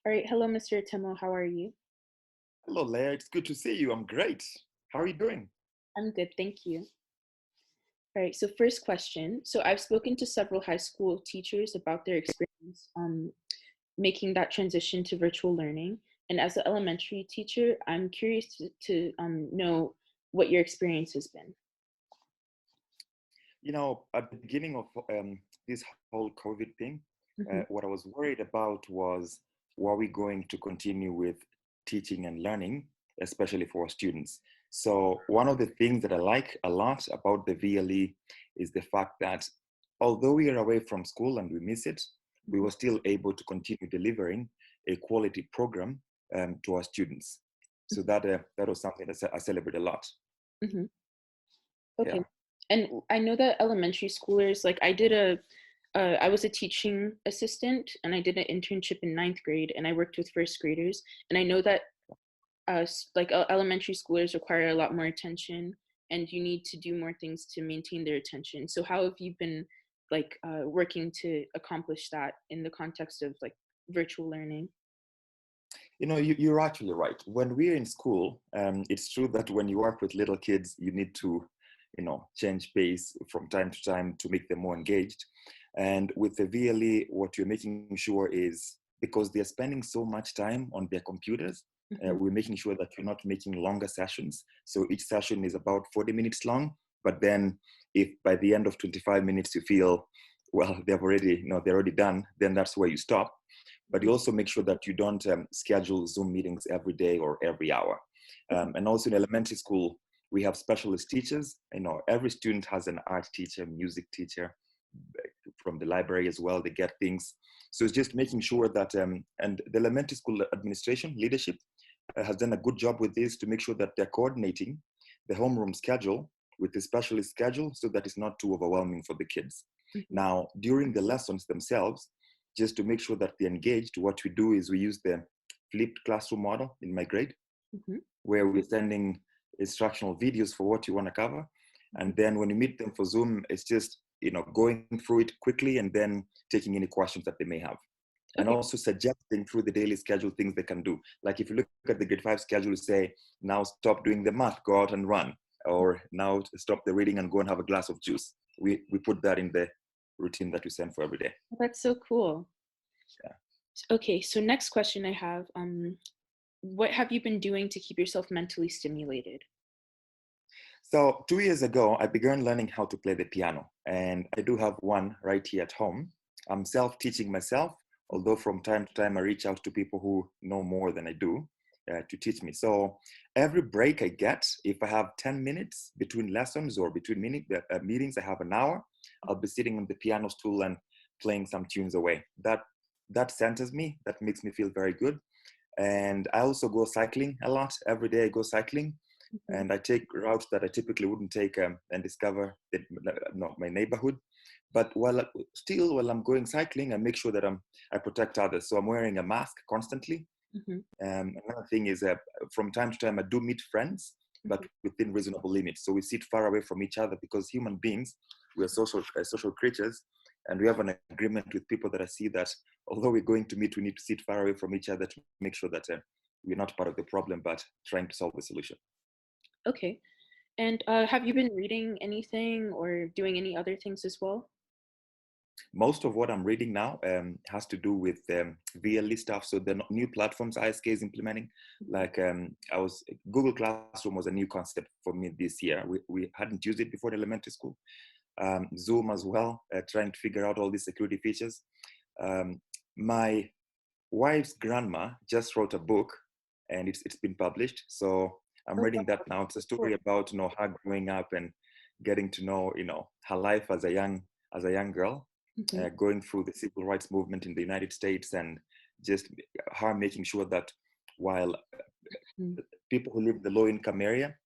All right. Hello, Mr. Atemo. How are you? Hello, Leah. It's good to see you. I'm great. How are you doing? I'm good, thank you. All right. So first question. So I've spoken to several high school teachers about their experience making that transition to virtual learning. And as an elementary teacher, I'm curious to know what your experience has been. At the beginning of this whole COVID thing, Hmm. what I was worried about was, were we going to continue with teaching and learning, especially for our students? So one of the things that I like a lot about the VLE is the fact that although we are away from school and we miss it, we were still able to continue delivering a quality program to our students. So that was something that I celebrate a lot. Hmm. Yeah. Okay. And I know that elementary schoolers, like I was a teaching assistant and I did an internship in ninth grade and I worked with first graders. And I know that elementary schoolers require a lot more attention and you need to do more things to maintain their attention. So how have you been working to accomplish that in the context of like virtual learning? You're actually right. When we're in school, it's true that when you work with little kids, you need to, change pace from time to time to make them more engaged. And with the VLE, what you're making sure is, because they're spending so much time on their computers, Hmm. we're making sure that you're not making longer sessions. So each session is about 40 minutes long. But then if by the end of 25 minutes you feel, well, they're already done, then that's where you stop. But you also make sure that you don't schedule Zoom meetings every day or every hour. And also in elementary school, we have specialist teachers. Every student has an art teacher, music teacher from the library as well. They get things. So it's just making sure that, and the elementary school administration leadership has done a good job with this to make sure that they're coordinating the homeroom schedule with the specialist schedule so that it's not too overwhelming for the kids. Hmm. Now, during the lessons themselves, just to make sure that they're engaged, what we do is we use the flipped classroom model in my grade, Hmm. where we're sending instructional videos for what you want to cover. And then when you meet them for Zoom, it's just, going through it quickly and then taking any questions that they may have. And Okay. also suggesting through the daily schedule things they can do. Like if you look at the grade 5 schedule, you say, now stop doing the math, go out and run. Or now stop the reading and go and have a glass of juice. We put that in the routine that we send for every day. That's so cool. Yeah. Okay, so next question I have, what have you been doing to keep yourself mentally stimulated? So 2 years ago, I began learning how to play the piano, and I do have one right here at home. I'm self-teaching myself, although from time to time I reach out to people who know more than I do to teach me. So every break I get, if I have 10 minutes between lessons or between meetings, I have an hour, I'll be sitting on the piano stool and playing some tunes away. That centers me, that makes me feel very good. And I also go cycling a lot. Every day I go cycling Mhm. and I take routes that I typically wouldn't take and discover my neighborhood. But while I'm going cycling, I make sure that I protect others. So I'm wearing a mask constantly. Mhm. Another thing is from time to time I do meet friends, but Mhm. within reasonable limits. So we sit far away from each other because human beings, we are social creatures, and we have an agreement with people that I see that although we're going to meet, we need to sit far away from each other to make sure that we're not part of the problem, but trying to solve the solution. Okay. And have you been reading anything or doing any other things as well? Most of what I'm reading now has to do with VLE stuff. So the new platforms ISK is implementing, Mhm. like Google Classroom was a new concept for me this year. We hadn't used it before in elementary school. Zoom as well, trying to figure out all these security features. My wife's grandma just wrote a book, and it's been published. So I'm Oh, reading that now. It's a cool. story about her growing up and getting to know her life as a young girl, Mhm. going through the civil rights movement in the United States, and just her making sure that while Mhm. people who live in the low income area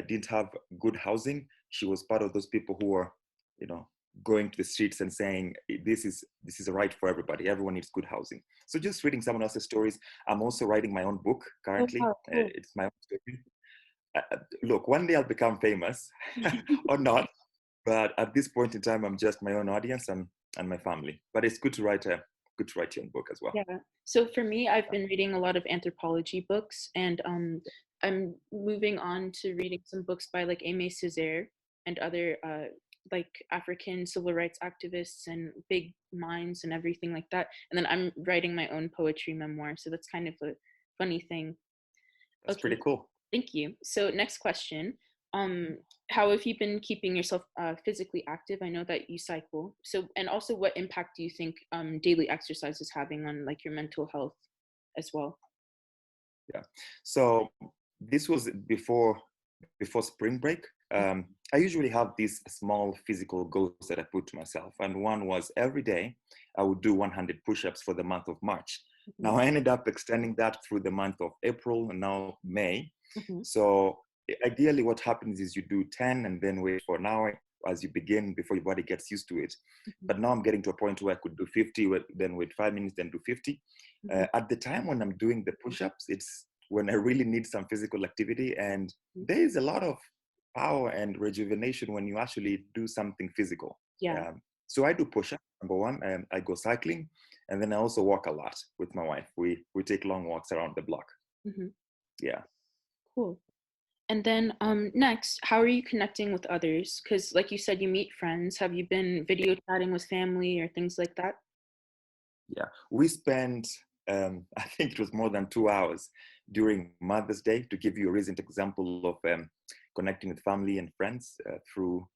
didn't have good housing, she was part of those people who were, you know, going to the streets and saying this is a right for everybody. Everyone needs good housing. So just reading someone else's stories. I'm also writing my own book Oh, currently. wow, cool. It's my own story. Look, one day I'll become famous or not, but at this point in time, I'm just my own audience and my family. But it's good to write good to write your own book as well. Yeah. So for me, I've been reading a lot of anthropology books, and I'm moving on to reading some books by like Aimé Césaire and other like African civil rights activists and big minds and everything like that. And then I'm writing my own poetry memoir. So that's kind of a funny thing. That's Okay, pretty cool. thank you. So next question. Um, how have you been keeping yourself physically active? I know that you cycle. So, and also what impact do you think daily exercise is having on like your mental health as well? Yeah. So this was before spring break. I usually have these small physical goals that I put to myself, and one was every day I would do 100 push-ups for the month of March. Mhm, Now I ended up extending that through the month of April and now May. mhm, So ideally, what happens is you do 10 and then wait for an hour as you begin before your body gets used to it. mhm, But now I'm getting to a point where I could do 50, then wait 5 minutes, then do 50. mhm, At the time when I'm doing the push-ups, it's when I really need some physical activity, and there is a lot of power and rejuvenation when you actually do something physical. yeah. So I do push-ups, number one, and I go cycling, and then I also walk a lot with my wife. We take long walks around the block. Mhm, Yeah. cool. And then next, how are you connecting with others? Because like you said, you meet friends. Have you been video chatting with family or things like that? Yeah, we spent, I think it was more than 2 hours during Mother's Day, to give you a recent example of connecting with family and friends through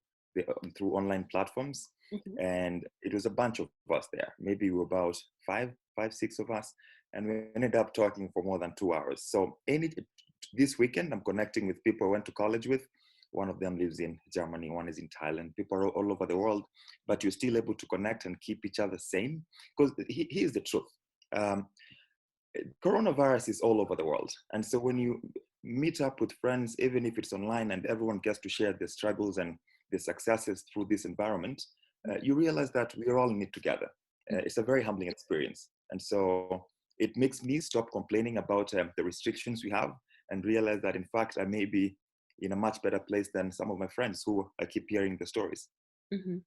online platforms. Mhm, And it was a bunch of us there. Maybe we were about six of us, and we ended up talking for more than 2 hours. So this weekend, I'm connecting with people I went to college with. One of them lives in Germany, one is in Thailand. People are all over the world, but you're still able to connect and keep each other sane. Because here's the truth. Um, Coronavirus is all over the world. And so when you meet up with friends, even if it's online, and everyone gets to share their struggles and their successes through this environment, you realize that we're all in it together. It's a very humbling experience. And so it makes me stop complaining about the restrictions we have and realize that, in fact, I may be in a much better place than some of my friends who I keep hearing the stories. mhm,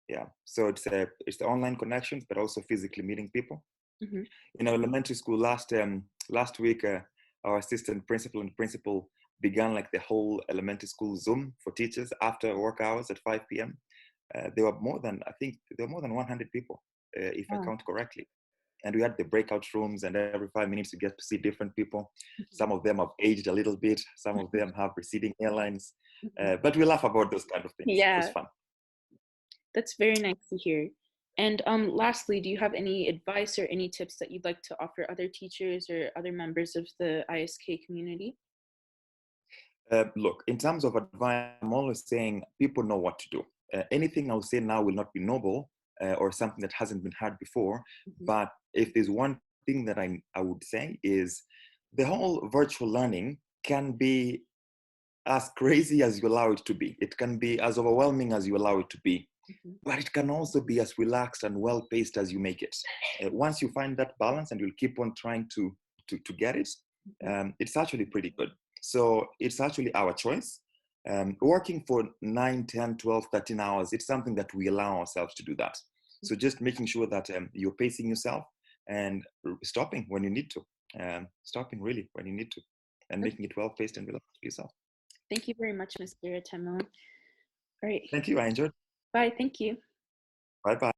Yeah. So it's the online connections, but also physically meeting people. mhm, In our elementary school last week, our assistant principal and principal began like the whole elementary school Zoom for teachers after work hours at 5 p.m. There were more than, I think there were more than 100 people, if I wow, count correctly. And we had the breakout rooms, and every 5 minutes you get to see different people. mhm, Some of them have aged a little bit. Some of them have receding hairlines. mhm. But we laugh about those kind of things. It was Yeah, fun. that's very nice to hear. And lastly, do you have any advice or any tips that you'd like to offer other teachers or other members of the ISK community? Look, in terms of advice, I'm always saying people know what to do. Anything I'll say now will not be noble or something that hasn't been heard before. Mhm, But if there's one thing that I would say is the whole virtual learning can be as crazy as you allow it to be. It can be as overwhelming as you allow it to be. mhm, But it can also be as relaxed and well paced as you make it. Once you find that balance and you'll keep on trying to get it, mhm, it's actually pretty good. So it's actually our choice. Working for 9, 10, 12, 13 hours, it's something that we allow ourselves to do that. So just making sure that you're pacing yourself and stopping when you need to, stopping really when you need to, and mhm. making it well paced and relaxed for yourself. Thank you very much, Mr. Atemo. All right, Thank you. I enjoyed. bye. Thank you. Bye bye.